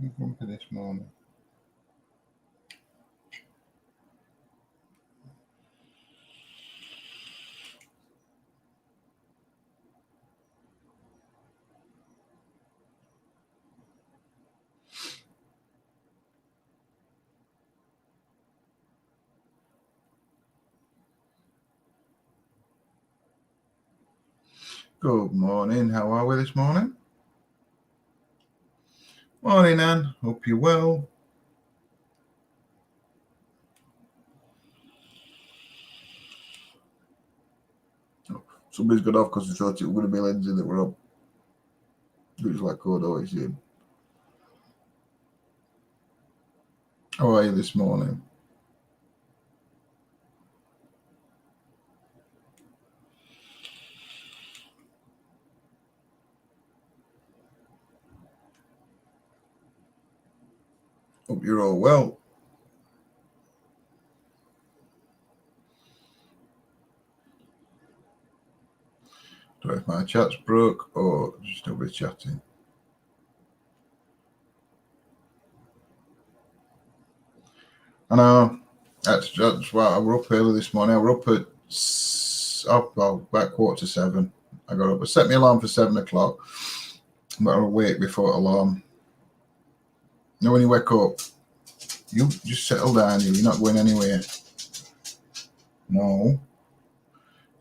grumpy this morning. Good morning. How are we this morning? Morning, Anne. Hope you're well. Somebody's got off because they thought it was going to be Lindsay that were up. Looks like Kodo is in. How are you this morning? Hope you're all well. Don't know if my chat's broke or just nobody chatting. I know. That's why I were up early this morning. I were up at about 6:45. I got up. I set my alarm for 7 o'clock. But I'll wake before alarm. You know, when you wake up, you just settle down. You're not going anywhere. No.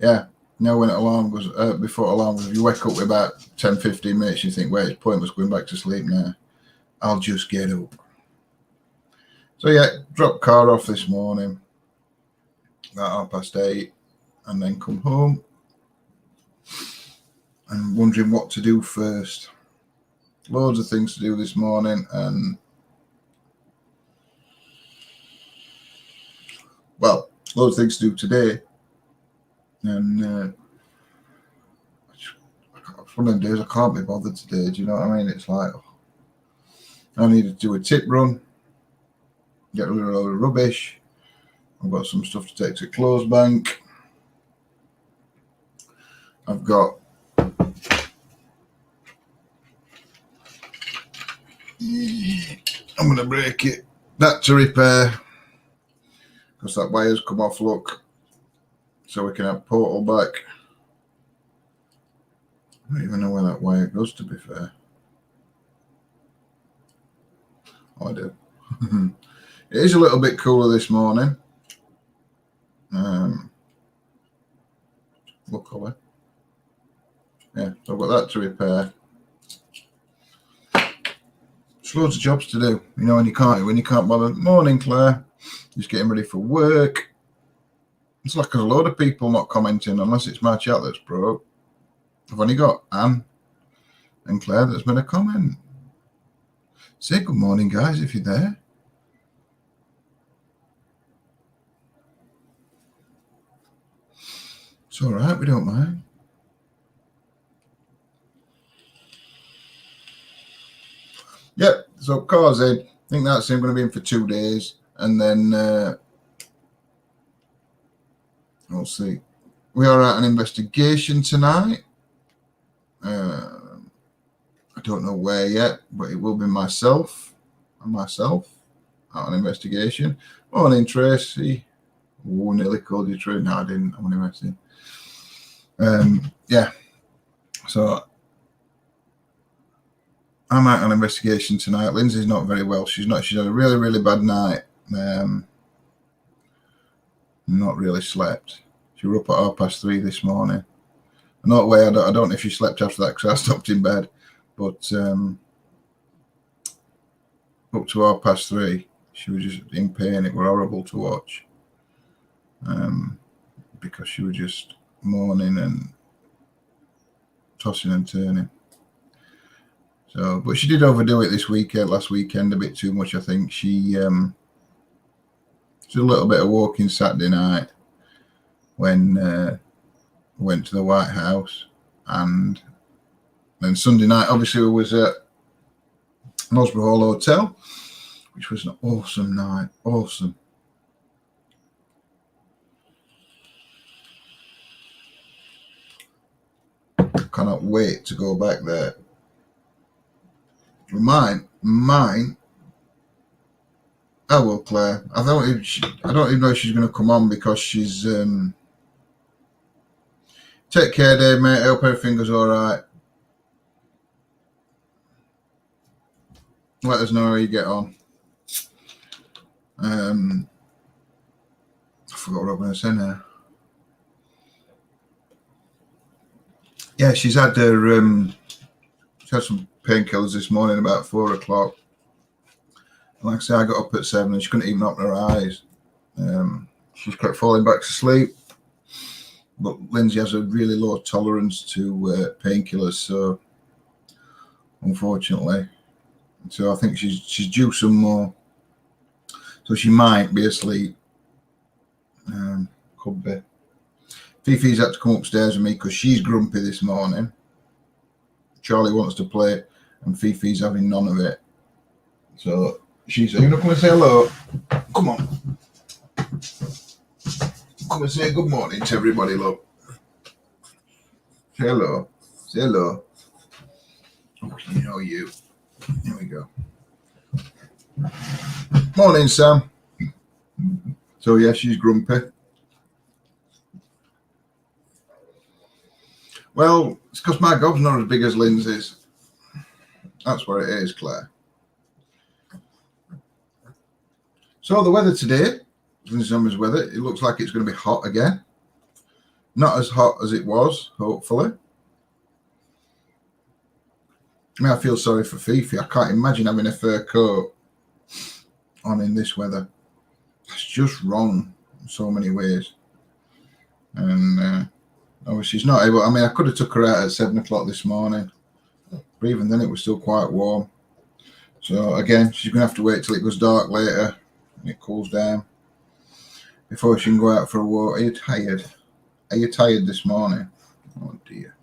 Yeah. Now when alarm goes before alarm goes, if you wake up with about 10-15 minutes, you think, wait, it's pointless going back to sleep now. I'll just get up. So yeah, dropped car off this morning about 8:30, and then come home and wondering what to do first. Loads of things to do this morning, and well, loads of things to do today. And it's one of them days I can't be bothered today. Do you know what I mean? It's like I need to do a tip run, get rid of a load of rubbish. I've got some stuff to take to Close Bank. I've got I'm going to break it. That to repair because that wire's come off. Look, so we can have portal back. I don't even know where that wire goes, to be fair. Oh, I do. It is a little bit cooler this morning. Luckily. Yeah, so I've got that to repair. There's loads of jobs to do. You know, when you can't bother. Morning, Claire. Just getting ready for work. It's like a load of people not commenting unless it's my chat that's broke. I've only got Anne and Claire that's made a comment. Say good morning, guys, if you're there. It's all right, we don't mind. Yep, so car's in. I think that's going to be in for 2 days. And then we'll see. We are at an investigation tonight. I don't know where yet, but it will be myself out on investigation. Morning, Tracy. Oh, nearly called you Tracy. No, I didn't. I'm only messing. Yeah. So I'm out on investigation tonight. Lindsay's not very well. She's had a really, really bad night. Not really slept. She was up at 3:30 this morning. Not way. I don't know if she slept after that because I stopped in bed. But up to 3:30, she was just in pain. It was horrible to watch. Because she was just moaning and tossing and turning. So, but she did overdo it last weekend, a bit too much, I think. She did a little bit of walking Saturday night when went to the White House, and then Sunday night, obviously, we was at Osborne Hall Hotel, which was an awesome night. Awesome. Cannot wait to go back there. We might mine. Oh well, Claire. I don't even know if she's going to come on because she's. Take care, Dave, mate. I hope everything goes all right. Let us know how you get on. I forgot what I was going to say now. Yeah, she's had her. She had some painkillers this morning about 4 o'clock. Like I say, I got up at 7 and she couldn't even open her eyes. She's kept falling back to sleep. But Lindsay has a really low tolerance to painkillers, so unfortunately. So I think she's due some more. So she might be asleep. Could be. Fifi's had to come upstairs with me because she's grumpy this morning. Charlie wants to play and Fifi's having none of it. So she's saying, "Come and say hello. Come on. Come and say good morning to everybody, look. Say hello. Say hello. Oh, you know you. Here we go. Morning, Sam." So yeah, she's grumpy. Well, it's because my gob's not as big as Lindsay's. That's what it is, Claire. So the weather today, the summer's weather, it looks like it's going to be hot again. Not as hot as it was, hopefully. I mean, I feel sorry for Fifi. I can't imagine having a fur coat on in this weather. It's just wrong in so many ways. And obviously she's not able. I mean, I could have took her out at 7 o'clock this morning, but even then it was still quite warm. So again, she's going to have to wait till it goes dark later and it cools down before she can go out for a walk. Are you tired? Are you tired this morning? Oh dear.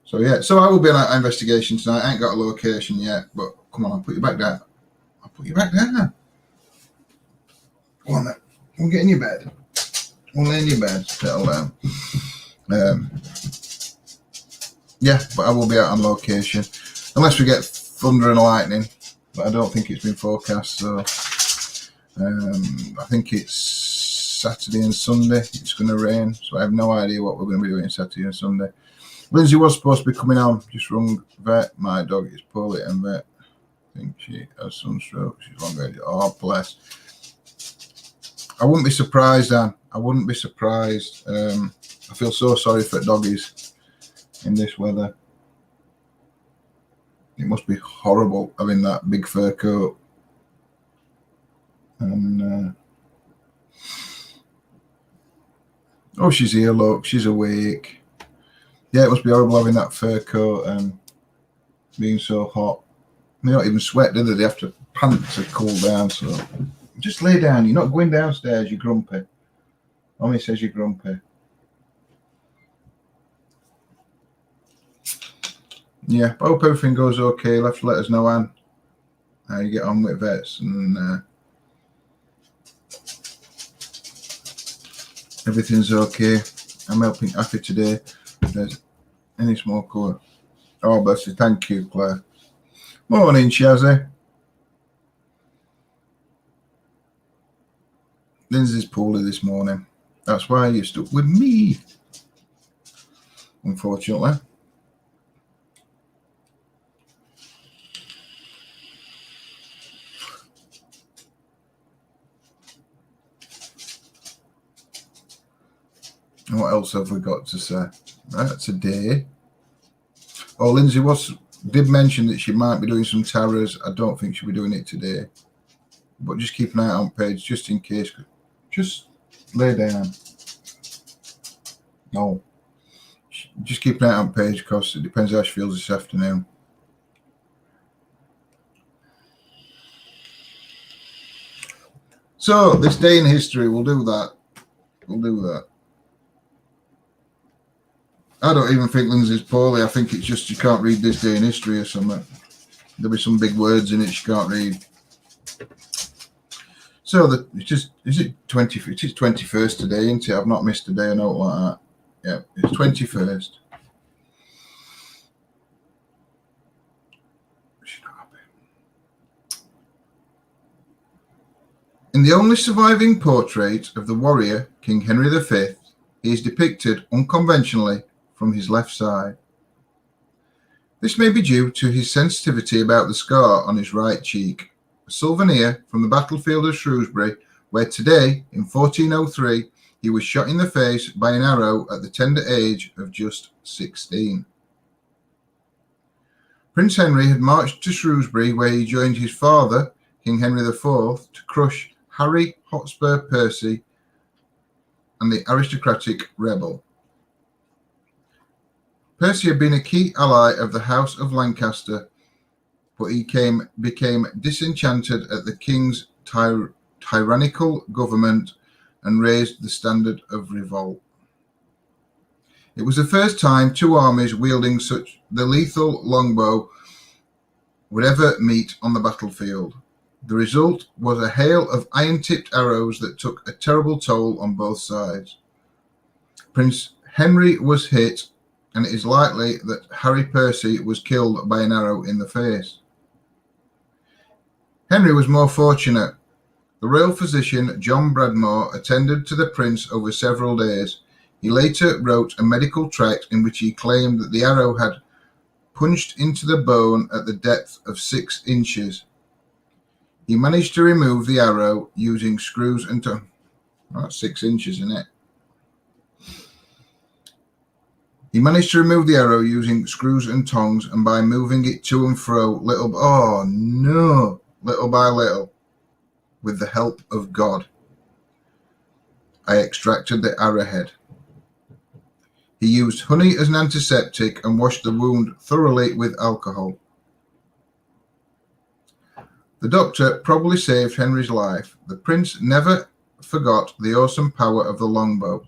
So yeah, so I will be on an investigation tonight. I ain't got a location yet, but come on, I'll put you back down. I'll put you back down. Go on then. Go and get in your bed. Go and lay in your bed. Settle down. Yeah, but I will be out on location. Unless we get thunder and lightning. But I don't think it's been forecast, so I think it's Saturday and Sunday. It's going to rain, so I have no idea what we're going to be doing Saturday and Sunday. Lindsay was supposed to be coming on. Just rung vet. My dog is poorly and vet. I think she has sunstroke. She's long. Oh, bless. I wouldn't be surprised, Dan. I wouldn't be surprised. I feel so sorry for doggies in this weather. It must be horrible having that big fur coat. And oh, she's here. Look, she's awake. Yeah, it must be horrible having that fur coat and being so hot. They don't even sweat, do they? They have to pant to cool down. So just lay down. You're not going downstairs. You're grumpy. Mommy says you're grumpy. Yeah, I hope everything goes okay. You'll have to let us know, Anne, how you get on with vets and everything's okay. I'm helping Affy today. If there's any smoke going. Oh, bless you. Thank you, Claire. Morning, Shazzy. Lindsay's poorly this morning. That's why you stuck with me, unfortunately. What else have we got to say? Right, today. Oh, Lindsay did mention that she might be doing some taras. I don't think she'll be doing it today. But just keep an eye out on page, just in case. Just lay down. No. Just keep an eye out on page because it depends how she feels this afternoon. So, this day in history, we'll do that. We'll do that. I don't even think Lindsay's poorly. I think it's just you can't read this day in history or something. There'll be some big words in it she can't read. So it's just, is it 20? It is 21st today, isn't it? I've not missed a day or note like that. Yeah, it's 21st. In the only surviving portrait of the warrior King Henry V, he is depicted unconventionally from his left side. This may be due to his sensitivity about the scar on his right cheek, a souvenir from the battlefield of Shrewsbury, where today, in 1403, he was shot in the face by an arrow at the tender age of just 16. Prince Henry had marched to Shrewsbury, where he joined his father, King Henry IV, to crush Harry Hotspur Percy and the aristocratic rebel. Percy had been a key ally of the House of Lancaster, but he became disenchanted at the king's tyrannical government and raised the standard of revolt. It was the first time two armies wielding such the lethal longbow would ever meet on the battlefield. The result was a hail of iron-tipped arrows that took a terrible toll on both sides. Prince Henry was hit, and it is likely that Harry Percy was killed by an arrow in the face. Henry was more fortunate. The royal physician John Bradmore attended to the prince over several days. He later wrote a medical tract in which he claimed that the arrow had punched into the bone at the depth of 6 inches. He managed to remove the arrow using screws and tongs. That's 6 inches, isn't it? He managed to remove the arrow using screws and tongs and by moving it to and fro little by little, with the help of God. I extracted the arrowhead. He used honey as an antiseptic and washed the wound thoroughly with alcohol. The doctor probably saved Henry's life. The prince never forgot the awesome power of the longbow.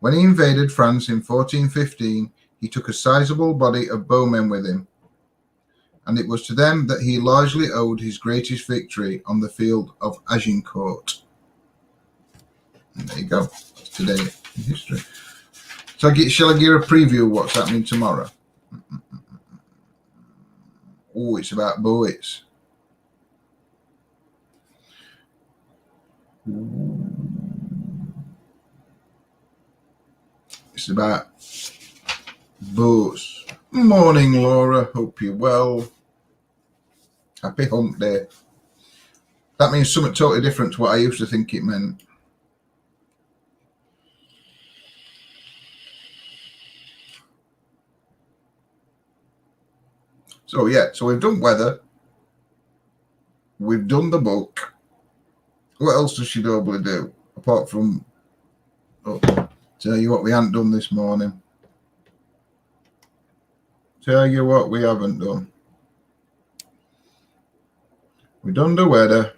When he invaded France in 1415, he took a sizable body of bowmen with him, and it was to them that he largely owed his greatest victory on the field of Agincourt. And there you go. That's today in history. So shall I give a preview of what's happening tomorrow? Oh, it's about bullets. It's about boats. Morning, Laura. Hope you're well. Happy hump day. That means something totally different to what I used to think it meant. So yeah, so we've done weather. We've done the book. What else does she normally do? Apart from, tell you what we haven't done this morning. Tell you what we haven't done. We've done the weather.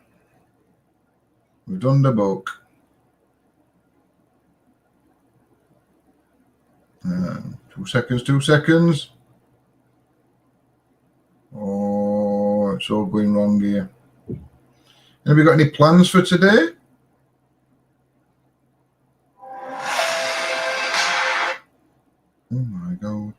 We've done the book. 2 seconds, 2 seconds. Oh, it's all going wrong here. Have you got any plans for today? Oh my God.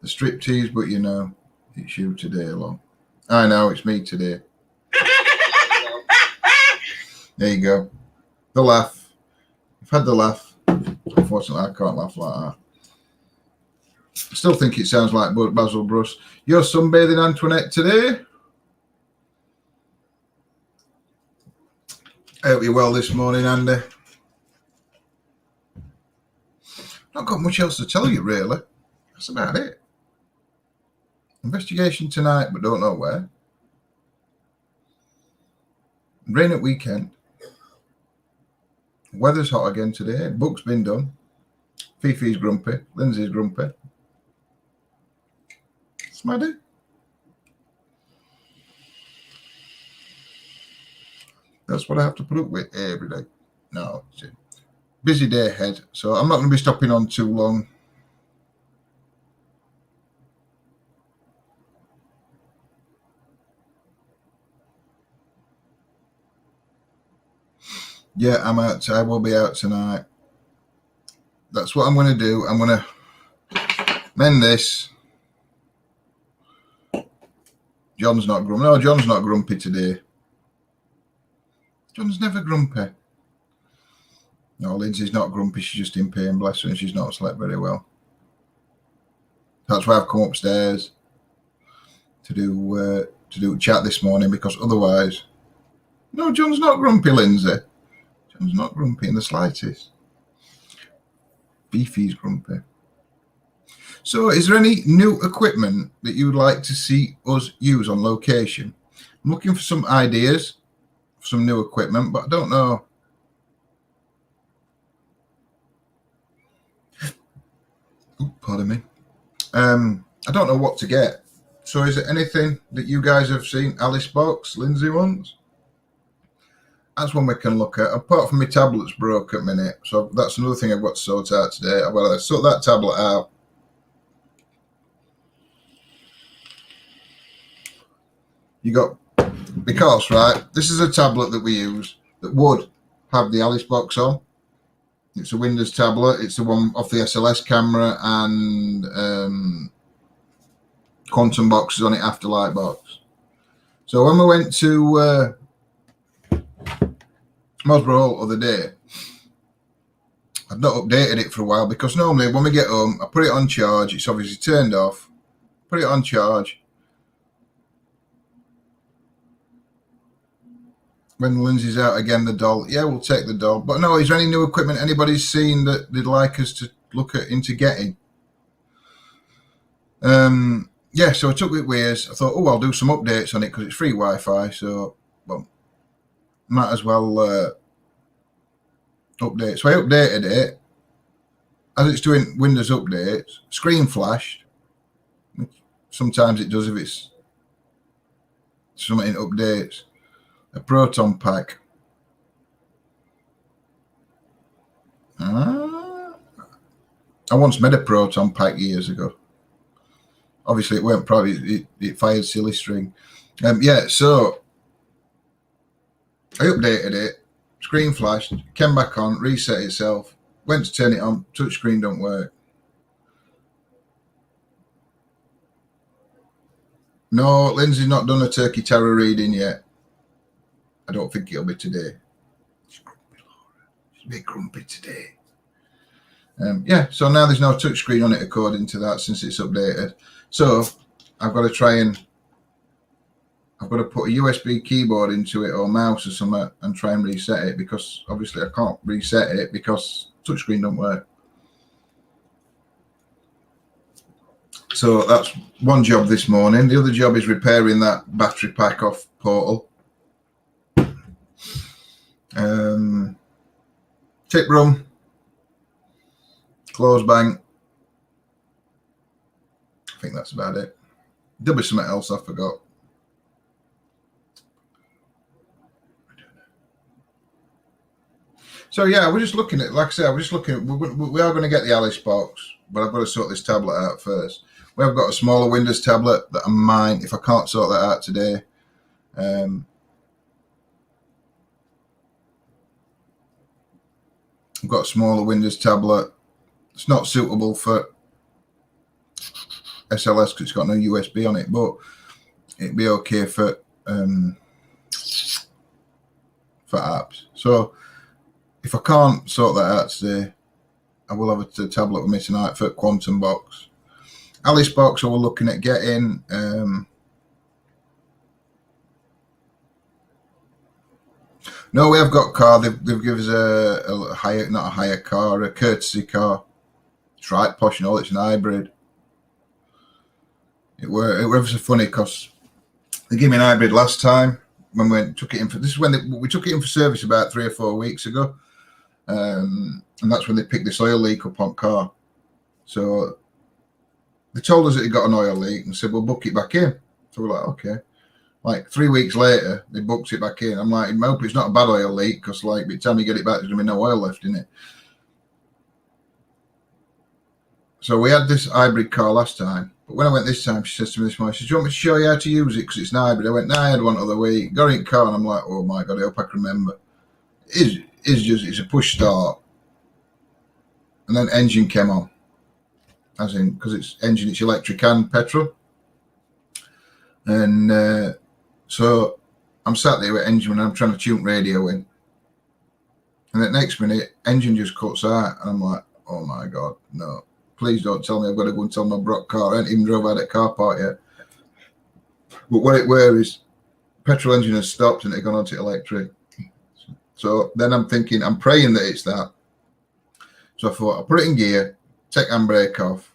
The striptease, but you know, it's you today alone. I know, it's me today. There you go. The laugh. You've had the laugh. Unfortunately, I can't laugh like that. I still think it sounds like Basil Bruce. You're sunbathing, Antoinette, today? I hope you're well this morning, Andy. Not got much else to tell you, really. That's about it. Investigation tonight, but don't know where. Rain at weekend. Weather's hot again today. Book's been done. Fifi's grumpy. Lindsay's grumpy. Smaddy. That's what I have to put up with every day. No, it's a busy day ahead, so I'm not going to be stopping on too long. Yeah, I'm out. I will be out tonight. That's what I'm going to do. I'm going to mend this. John's not grumpy. No, John's not grumpy today. John's never grumpy. No, Lindsay's not grumpy. She's just in pain, bless her, and she's not slept very well. That's why I've come upstairs to do chat this morning, because otherwise, no, John's not grumpy, Lindsay. John's not grumpy in the slightest. Beefy's grumpy. So, is there any new equipment that you would like to see us use on location? I'm looking for some ideas for some new equipment, but I don't know. Pardon me. I don't know what to get. So is there anything that you guys have seen Alice box, Lindsay wants? That's one we can look at. Apart from my tablet's broke at minute, so that's another thing I've got to sort out today. Well, I sort that tablet out. You got, because, right, this is a tablet that we use that would have the Alice box on. It's a Windows tablet. It's the one off the SLS camera and quantum boxes on it after Lightbox. So when we went to Mosborough Hall the other day, I've not updated it for a while, because normally when we get home, I put it on charge. It's obviously turned off. Put it on charge. When Lindsay's out again, the doll. Yeah, we'll take the doll. But no, is there any new equipment anybody's seen that they'd like us to look at into getting? Yeah, so I took it with us. I thought, oh, I'll do some updates on it because it's free Wi-Fi. So, well, might as well update. So I updated it. As it's doing Windows updates, screen flashed. Sometimes it does if it's something in updates. A proton pack. I once made a proton pack years ago. Obviously, it weren't probably, it fired silly string. Yeah, so I updated it, screen flashed, came back on, reset itself, went to turn it on, touchscreen don't work. No, Lindsay's not done a turkey tarot reading yet. I don't think it'll be today. She's grumpy, Laura. She's a bit grumpy today. Yeah, so now there's no touchscreen on it according to that, since it's updated. So I've got to put a USB keyboard into it or mouse or something and try and reset it, because obviously I can't reset it because touchscreen don't work. So that's one job this morning. The other job is repairing that battery pack off Portal. Tip room, close bank. I think that's about it. There'll be something else I forgot. So yeah, we're just looking at, like I said, we are going to get the Alice box, but I've got to sort this tablet out first. We have got a smaller Windows tablet that I might, if I can't sort that out today. I've got a smaller Windows tablet. It's not suitable for SLS because it's got no USB on it, but it'd be okay for apps. So if I can't sort that out today, I will have a tablet with me tonight for quantum box. Alice box, I was looking at getting. No, we have got a car. They've given us a hire, not a hire car, a courtesy car. It's right posh and all. It's an hybrid. It was so funny because they gave me an hybrid last time when we took it in for. This is when we took it in for service about 3 or 4 weeks ago, and that's when they picked this oil leak up on car. So they told us that it got an oil leak and said we'll book it back in. So we're like, okay. Like 3 weeks later, they booked it back in. I'm like, I hope it's not a bad oil leak, because like by the time you get it back, there's gonna be no oil left in it. So we had this hybrid car last time, but when I went this time, she says to me this morning, she says, "Do you want me to show you how to use it? Because it's an hybrid." I went, "No, I had one other week." Got in the car, and I'm like, "Oh my god, I hope I can remember." It's a push start, and then engine came on, as in because it's engine, it's electric and petrol. And so I'm sat there with engine and I'm trying to tune radio in. And the next minute, engine just cuts out. And I'm like, oh my God, no. Please don't tell me I've got to go and tell my Brock car. I haven't even drove out at car park yet. But what it were is petrol engine has stopped and it gone onto electric. So then I'm thinking, I'm praying that it's that. So I thought, I'll put it in gear, take handbrake off,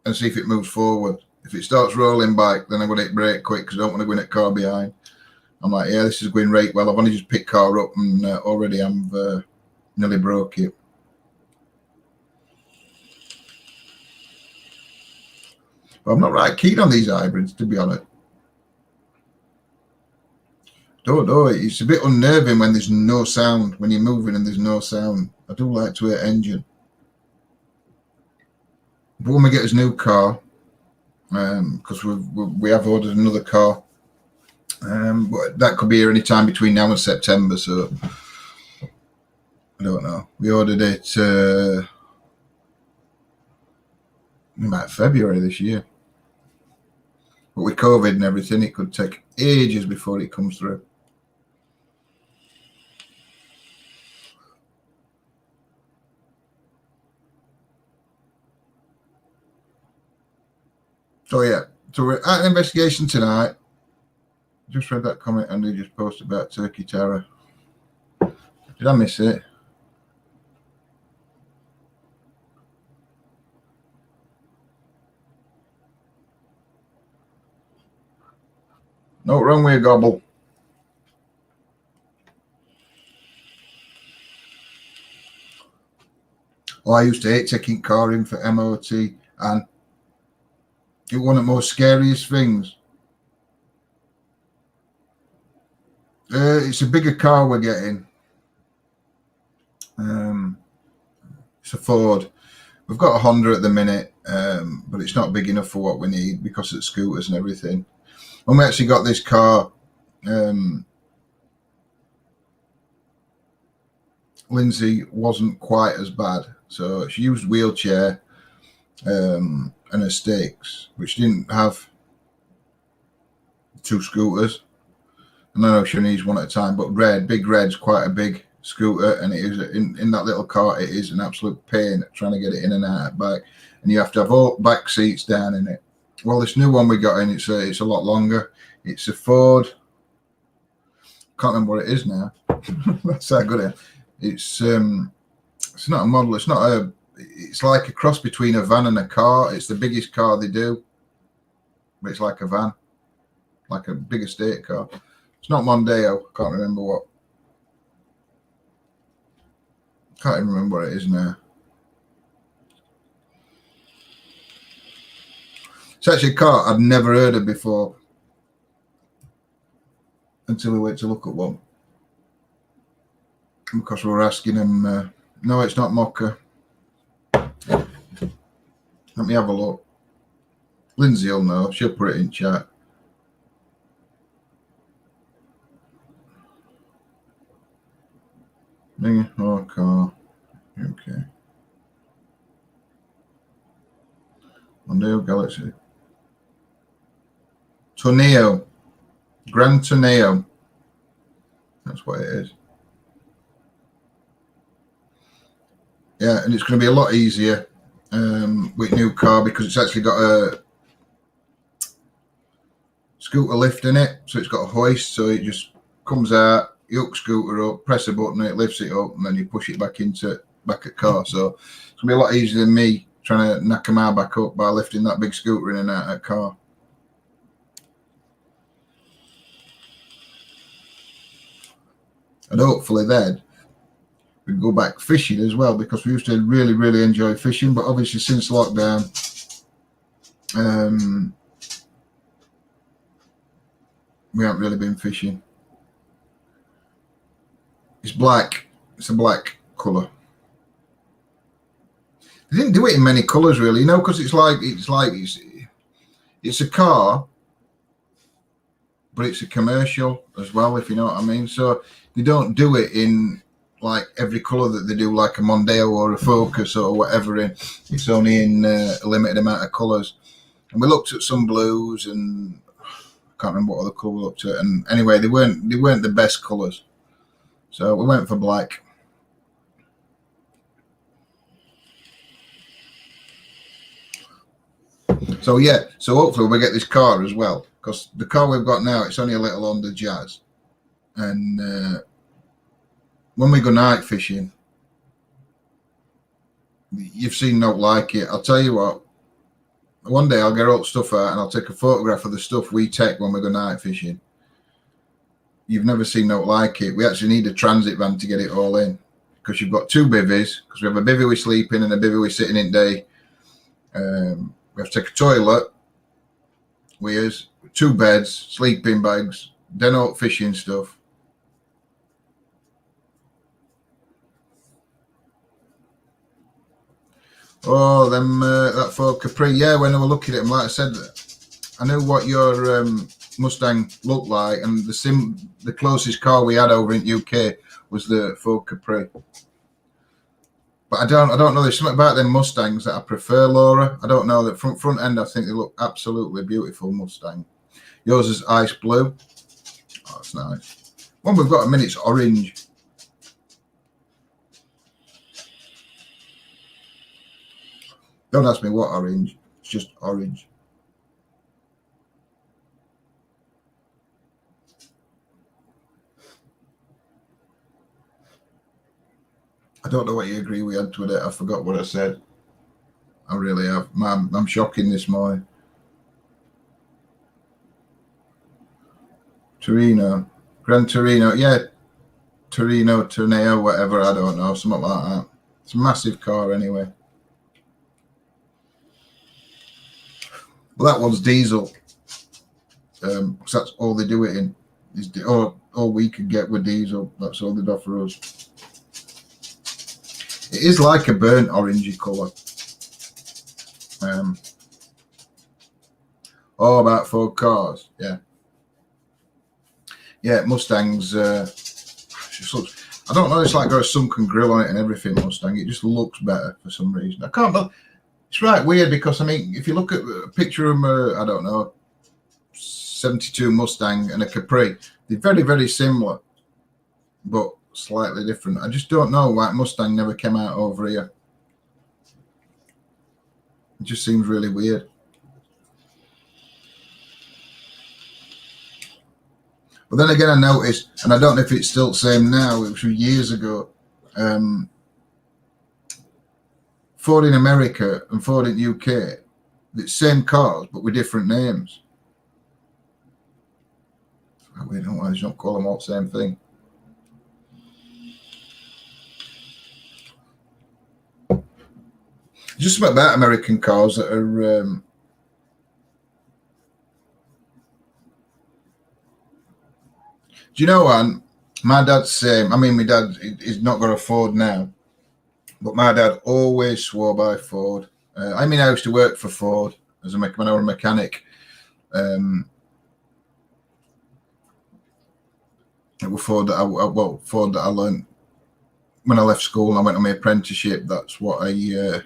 and see if it moves forward. If it starts rolling back, then I'm going to hit brake quick because I don't want to go in a car behind. I'm like, yeah, this is going right well. I've only just picked car up and already I'm nearly broke it. But I'm not right keen on these hybrids, to be honest. Don't know. It's a bit unnerving when there's no sound, when you're moving and there's no sound. I do like to hear engine. But when we get his new car, because we have ordered another car, but that could be here any time between now and September. So I don't know. We ordered it about February this year. But with COVID and everything, it could take ages before it comes through. So yeah, so we're at an investigation tonight. Just read that comment and they just posted about Turkey Terror. Did I miss it? No, wrong way, gobble. Well, I used to hate taking car in for MOT, and it was one of the most scariest things. It's a bigger car we're getting. It's a Ford. We've got a Honda at the minute, but it's not big enough for what we need because of scooters and everything. When we actually got this car, Lindsay wasn't quite as bad. So she used wheelchair and her stakes, which didn't have two scooters. And I know she needs one at a time, but Big Red's quite a big scooter, and it is in that little car. It is an absolute pain trying to get it in and out at back, and you have to have all back seats down in it. Well, this new one we got in, it's a lot longer. It's a Ford. Can't remember what it is now. That's how good it is. It's not a model. It's not a. It's like a cross between a van and a car. It's the biggest car they do, but it's like a van, like a big estate car. It's not Mondeo. Can't remember what. Can't even remember what it is now. It's actually a car I'd never heard of before until we went to look at one. Because we were asking him, no, it's not Mocha. Let me have a look. Lindsay will know. She'll put it in chat. Oh, car. Okay. Mondeo Galaxy. Tornado. Grand Tornado. That's what it is. Yeah, and it's going to be a lot easier with new car because it's actually got a scooter lift in it. So it's got a hoist, so it just comes out, you hook scooter up, press a button, it lifts it up, and then you push it back at car. So it's going to be a lot easier than me trying to knock a mile back up by lifting that big scooter in and out of car. And hopefully then we go back fishing as well, because we used to really, really enjoy fishing, but obviously since lockdown, we haven't really been fishing. It's black. It's a black colour. They didn't do it in many colours really, you know, because it's a car, but it's a commercial as well, if you know what I mean. So they don't do it in like every colour that they do, like a Mondeo or a Focus or whatever. It's only in a limited amount of colours. And we looked at some blues, and I can't remember what other colour we looked at. And anyway, they weren't the best colours, so we went for black. So yeah, so hopefully we'll get this car as well, because the car we've got now, it's only a little under Jazz, and when we go night fishing, you've seen not like it. I'll tell you what, one day I'll get all the stuff out and I'll take a photograph of the stuff we take when we go night fishing. You've never seen not like it. We actually need a transit van to get it all in, because you've got two bivvies, because we have a bivvy we sleep in and a bivvy we sitting in day. We have to take a toilet, weirs, two beds, sleeping bags, then out fishing stuff. Oh, them that Ford Capri. Yeah, when I was looking at them, like I said, I knew what your Mustang looked like, and the closest car we had over in UK was the Ford Capri. But I don't know. There's something about them Mustangs that I prefer, Laura. I don't know. That front end, I think they look absolutely beautiful Mustang. Yours is ice blue. Oh, that's nice. One we've got a minute's orange. Don't ask me what orange. It's just orange. I don't know what you agree with it. I forgot what I said. I really have. I'm shocking this morning. Torino. Gran Torino. Yeah. Torneo, whatever. I don't know. Something like that. It's a massive car anyway. Well, that one's diesel. Because that's all they do it in. Is all we could get with diesel. That's all they'd offer us. It is like a burnt orangey colour. All about Ford cars, yeah. Yeah, Mustangs. Just looks, I don't know. It's like got a sunken grill on it and everything. Mustang. It just looks better for some reason. I can't. It's right weird, because I mean, if you look at a picture of I don't know, 72 Mustang and a Capri, they're very, very similar, but slightly different. I just don't know why Mustang never came out over here. It just seems really weird. But then again, I noticed, and I don't know if it's still the same now, it was years ago, Ford in America and Ford in UK, the same cars, but with different names. We don't call them all the same thing. Just about American cars that are do you know, Anne? My dad's same. I mean, my dad is not got a Ford now, but my dad always swore by Ford. I mean, I used to work for Ford when I was a mechanic. It was Ford that Ford that I learned when I left school and I went on my apprenticeship. That's what I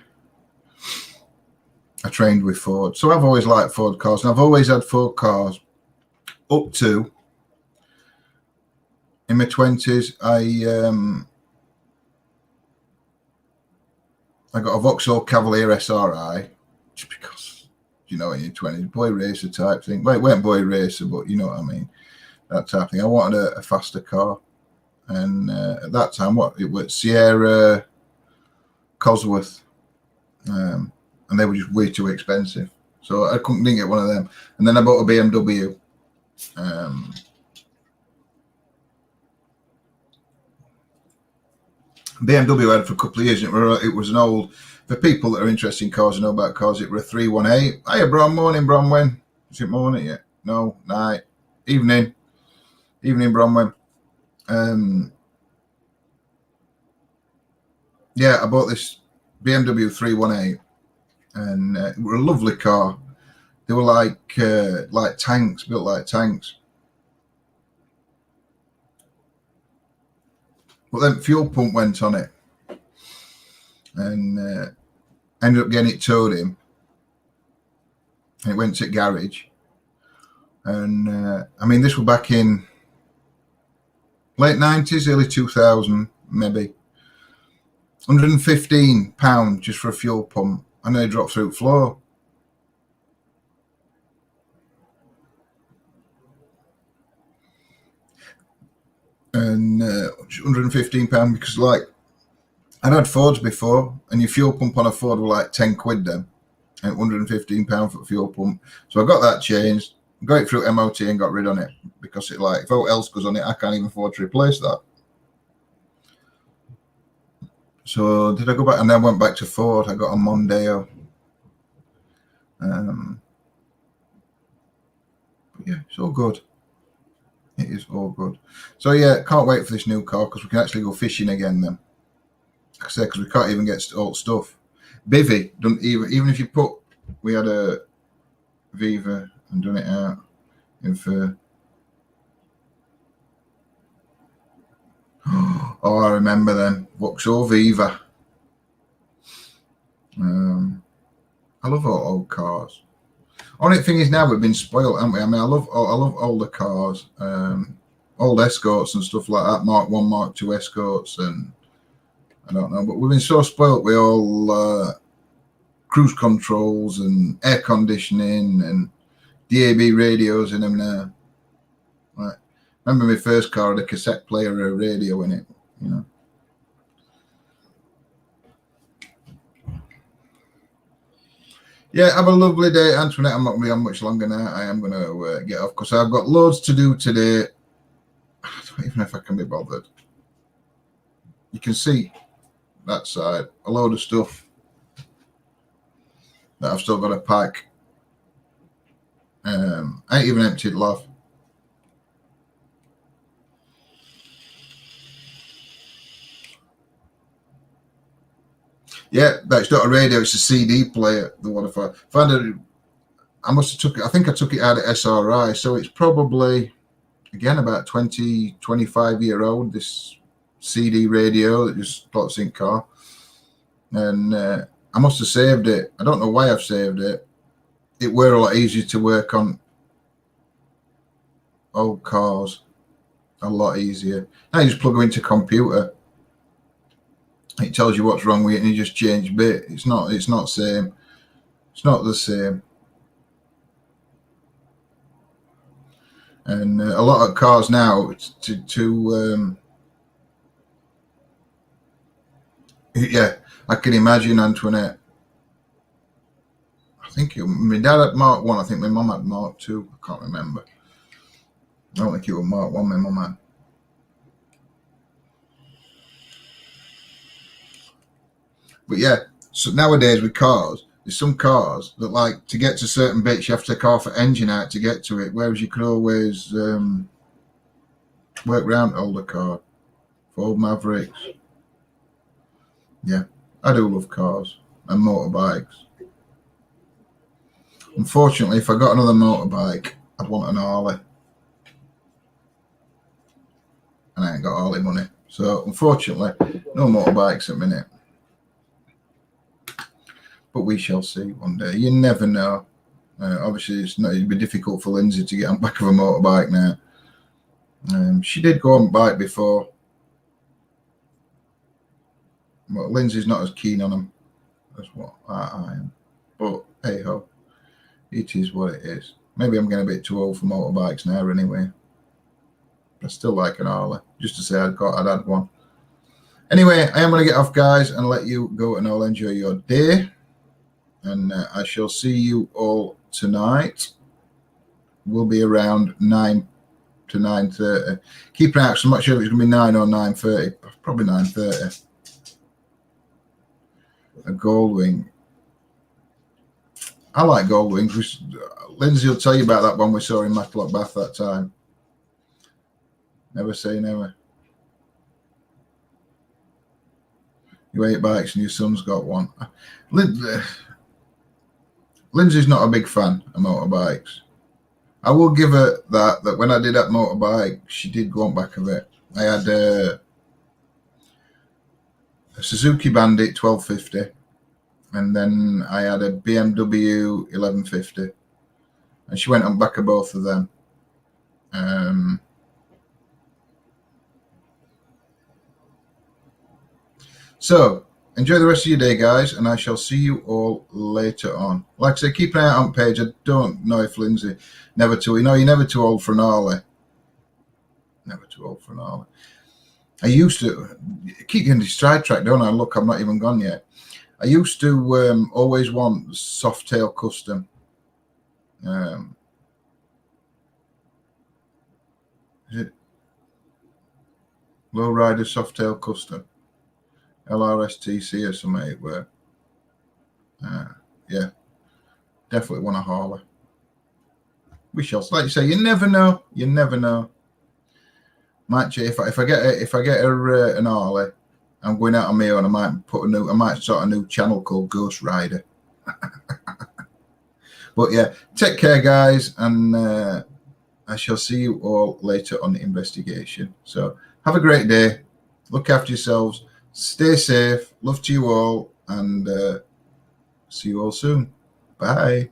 trained with Ford. So I've always liked Ford cars, and I've always had Ford cars up to in my 20s. I got a Vauxhall Cavalier SRI, just because, you know, in your 20s, boy racer type thing. Well, it weren't boy racer, but you know what I mean, that type of thing. I wanted a faster car, and at that time, it was Sierra, Cosworth, and they were just way too expensive, so I didn't get one of them. And then I bought a BMW. BMW I had for a couple of years. It was an old, for people that are interested in cars and know about cars, it was a 318. Hiya, Bron. Morning, Bronwen. Is it morning yet? No, night. Evening, Bronwen. Yeah, I bought this BMW 318, and it was a lovely car. They were like tanks, built like tanks. But then fuel pump went on it, and ended up getting it towed in. and it went to garage. And I mean, this was back in late 90s, early 2000, maybe. £115 just for a fuel pump. I nearly dropped through the floor. And £115 because, like, I'd had Fords before, and your fuel pump on a Ford were like 10 quid then, and £115 for a fuel pump. So I got that changed, got it through MOT and got rid of it because it, like, if all else goes on it, I can't even afford to replace that. So did I go back? And then went back to Ford. I got a Mondeo. But yeah, it's all good. It is all good. So yeah, can't wait for this new car because we can actually go fishing again then. Like I say, because we can't even get old stuff. Bivy, don't even if you put, we had a Viva and done it out in for. Oh, I remember then. Vauxhall Viva. I love old cars. Only thing is now we've been spoiled, haven't we? I mean, I love older cars, old Escorts and stuff like that, Mark 1, Mark 2 Escorts, and I don't know, but we've been so spoiled with all cruise controls and air conditioning and DAB radios in them now. Like, remember my first car had a cassette player or a radio in it, you know. Yeah, have a lovely day, Antoinette. I'm not going to be on much longer now. I am going to get off because I've got loads to do today. I don't even know if I can be bothered. You can see that side, a load of stuff that I've still got to pack. I ain't even emptied love. Yeah, that's not a radio, it's a CD player. The one I must have took it, I think I took it out of SRI, so it's probably, again, about 20, 25-year-old, this CD radio that just plots in car. And I must have saved it. I don't know why I've saved it. It were a lot easier to work on old cars. A lot easier. Now you just plug them into a computer. It tells you what's wrong with it and you just change bit. It's not same. It's not the same. And a lot of cars now yeah, I can imagine, Antoinette. I think my dad had Mark 1. I think my mum had Mark 2. I can't remember. I don't think it was Mark 1 my mum had. But yeah, so nowadays with cars, there's some cars that, like, to get to certain bits, you have to take half an engine out to get to it, whereas you could always work around older car. Ford Mavericks. Yeah, I do love cars and motorbikes. Unfortunately, if I got another motorbike, I'd want an Harley. And I ain't got Harley money. So, unfortunately, no motorbikes at the minute. But we shall see one day. You never know. Obviously, it'd be difficult for Lindsay to get on the back of a motorbike now. She did go on bike before. But Lindsay's not as keen on them as what I am. But hey ho, it is what it is. Maybe I'm getting a bit too old for motorbikes now anyway. I still like an Harley. Just to say I'd had one. Anyway, I am going to get off, guys, and let you go and all enjoy your day. And I shall see you all tonight. We'll be around 9 to 9:30. Keep an eye out, so I'm not sure if it's going to be 9 or 9:30. Probably 9:30. A Goldwing. I like Goldwings. Lindsay will tell you about that one we saw in Matlock Bath that time. Never say never. You 8 bikes and your son's got one. Lindsay's not a big fan of motorbikes. I will give her that when I did that motorbike, she did go on back of it. I had a Suzuki Bandit 1250, and then I had a BMW 1150. and she went on back of both of them. So enjoy the rest of your day, guys, and I shall see you all later on. Like I say, keep an eye out on page. I don't know if Lindsay, you're never too old for an Ollie. Never too old for an Ollie. I used to keep getting sidetracked, don't I? Look, I'm not even gone yet. I used to always want Softail Custom. Is it Lowrider Softail Custom? LRSTC or something where yeah, definitely want a Harley. We shall, like you say, you never know. You never know. Might if I get an Harley, I'm going out on my own. I might start a new channel called Ghost Rider. But yeah, take care, guys, and I shall see you all later on the investigation. So have a great day. Look after yourselves. Stay safe. Love to you all, and see you all soon. Bye.